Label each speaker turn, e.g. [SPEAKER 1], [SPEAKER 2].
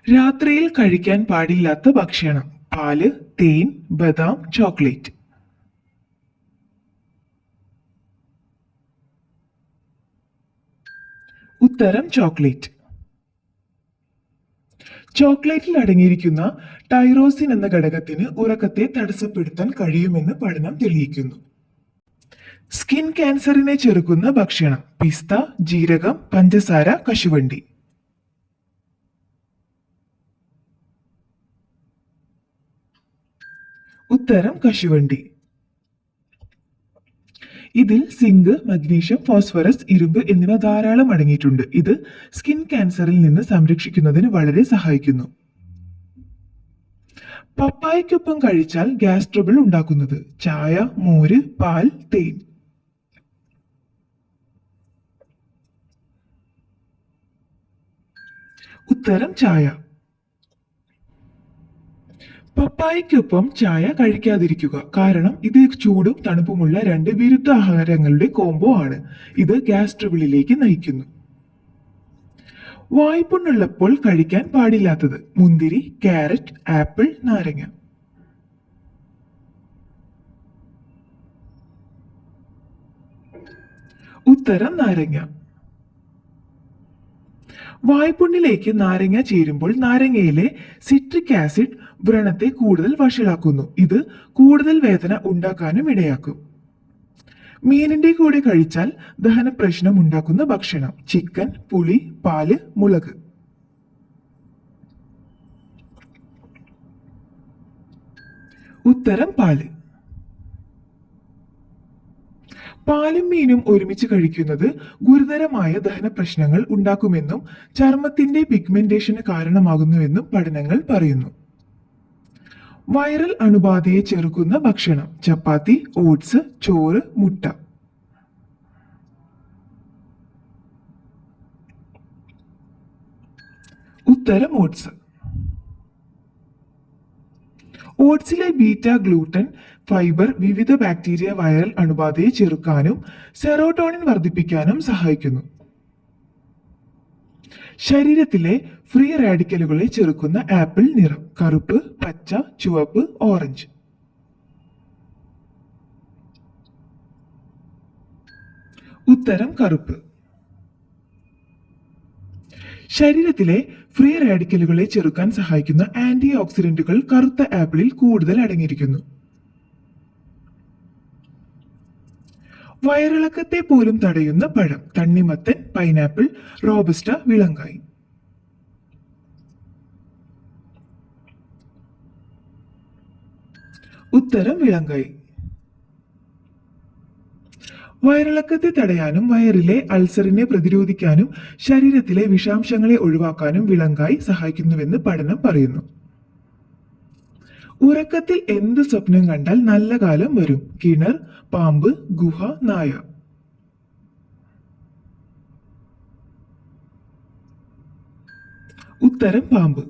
[SPEAKER 1] രാത്രിയിൽ കഴിക്കാൻ പാടില്ലാത്ത ഭക്ഷണം: പാല്, തേൻ, ബദാം, ചോക്ലേറ്റ്. ഉത്തരം ചോക്ലേറ്റ്. ചോക്ലേറ്റിൽ അടങ്ങിയിരിക്കുന്ന ടൈറോസിൻ എന്ന ഘടകത്തിന് ഉറക്കത്തെ തടസ്സപ്പെടുത്താൻ കഴിയുമെന്ന് പഠനം തെളിയിക്കുന്നു. സ്കിൻ ക്യാൻസറിനെ ചെറുക്കുന്ന ഭക്ഷണം: പിസ്ത, ജീരകം, പഞ്ചസാര, കശുവണ്ടി. ഉത്തരം കശുവണ്ടി. ഇതിൽ സിങ്ക്, മഗ്നീഷ്യം, ഫോസ്ഫറസ്, ഇരുമ്പ് എന്നിവ ധാരാളം അടങ്ങിയിട്ടുണ്ട്. ഇത് സ്കിൻ ക്യാൻസറിൽ നിന്ന് സംരക്ഷിക്കുന്നതിന് വളരെ സഹായിക്കുന്നു. പപ്പായയ്ക്കൊപ്പം കഴിച്ചാൽ ഗ്യാസ് ട്രബിൾ ഉണ്ടാക്കുന്നത്: ചായ, മോര്, പാൽ, തേൻ. ഉത്തരം ചായ. പപ്പായയ്ക്കൊപ്പം ചായ കഴിക്കാതിരിക്കുക, കാരണം ഇത് ചൂടും തണുപ്പുമുള്ള രണ്ട് വിരുദ്ധ ആഹാരങ്ങളുടെ കോംബോ ആണ്. ഇത് ഗ്യാസ് ട്രബിളിലേക്ക് നയിക്കുന്നു. വായ്പുണ്ണുള്ളപ്പോൾ കഴിക്കാൻ പാടില്ലാത്തത്: മുന്തിരി, ക്യാരറ്റ്, ആപ്പിൾ, നാരങ്ങ. ഉത്തരം നാരങ്ങ. വായ്പുണ്ണിലേക്ക് നാരങ്ങ ചേരുമ്പോൾ നാരങ്ങയിലെ സിട്രിക് ആസിഡ് വ്രണത്തെ കൂടുതൽ വഷളാക്കുന്നു. ഇത് കൂടുതൽ വേദന ഉണ്ടാക്കാനും ഇടയാക്കും. മീനിന്റെ കൂടെ കഴിച്ചാൽ ദഹന പ്രശ്നം ഉണ്ടാക്കുന്ന ഭക്ഷണം: ചിക്കൻ, പുളി, പാല്, മുളക്. ഉത്തരം പാല്. പാലും മീനും ഒരുമിച്ച് കഴിക്കുന്നത് ഗുരുതരമായ ദഹന പ്രശ്നങ്ങൾ ഉണ്ടാക്കുമെന്നും ചർമ്മത്തിന്റെ പിഗ്മെന്റേഷന് കാരണമാകുന്നുവെന്നും പഠനങ്ങൾ പറയുന്നു. വൈറൽ അണുബാധയെ ചെറുക്കുന്ന ഭക്ഷണം: ചപ്പാത്തി, ഓട്സ്, ചോറ്, മുട്ട. ഉത്തരം ഓട്സ്. ഓട്സിലെ ബീറ്റ ഗ്ലൂട്ടൻ ഫൈബർ വിവിധ ബാക്ടീരിയ വൈറൽ അണുബാധയെ ചെറുക്കാനും സെറോട്ടോണിൻ വർദ്ധിപ്പിക്കാനും സഹായിക്കുന്നു. ശരീരത്തിലെ ഫ്രീ റാഡിക്കലുകളെ ചെറുക്കുന്ന ആപ്പിൾ നിറം: കറുപ്പ്, പച്ച, ചുവപ്പ്, ഓറഞ്ച്. ഉത്തരം കറുപ്പ്. ശരീരത്തിലെ ഫ്രീ റാഡിക്കലുകളെ ചെറുക്കാൻ സഹായിക്കുന്ന ആന്റി ഓക്സിഡന്റുകൾ കറുത്ത ആപ്പിളിൽ കൂടുതൽ അടങ്ങിയിരിക്കുന്നു. വയറിളക്കത്തെ പോലും തടയുന്ന പഴം: തണ്ണിമത്തൻ, പൈനാപ്പിൾ, റോബസ്റ്റ, വിളങ്കായി. ഉത്തരം വിളങ്കായി. വയറിളക്കത്തെ തടയാനും വയറിലെ അൾസറിനെ പ്രതിരോധിക്കാനും ശരീരത്തിലെ വിഷാംശങ്ങളെ ഒഴിവാക്കാനും വിളങ്കായി സഹായിക്കുന്നുവെന്ന് പഠനം പറയുന്നു. ഉറക്കത്തിൽ എന്ത് സ്വപ്നം കണ്ടാൽ നല്ല കാലം വരും: കിണർ, പാമ്പ്, ഗുഹ, നായ. ഉത്തരം പാമ്പ്.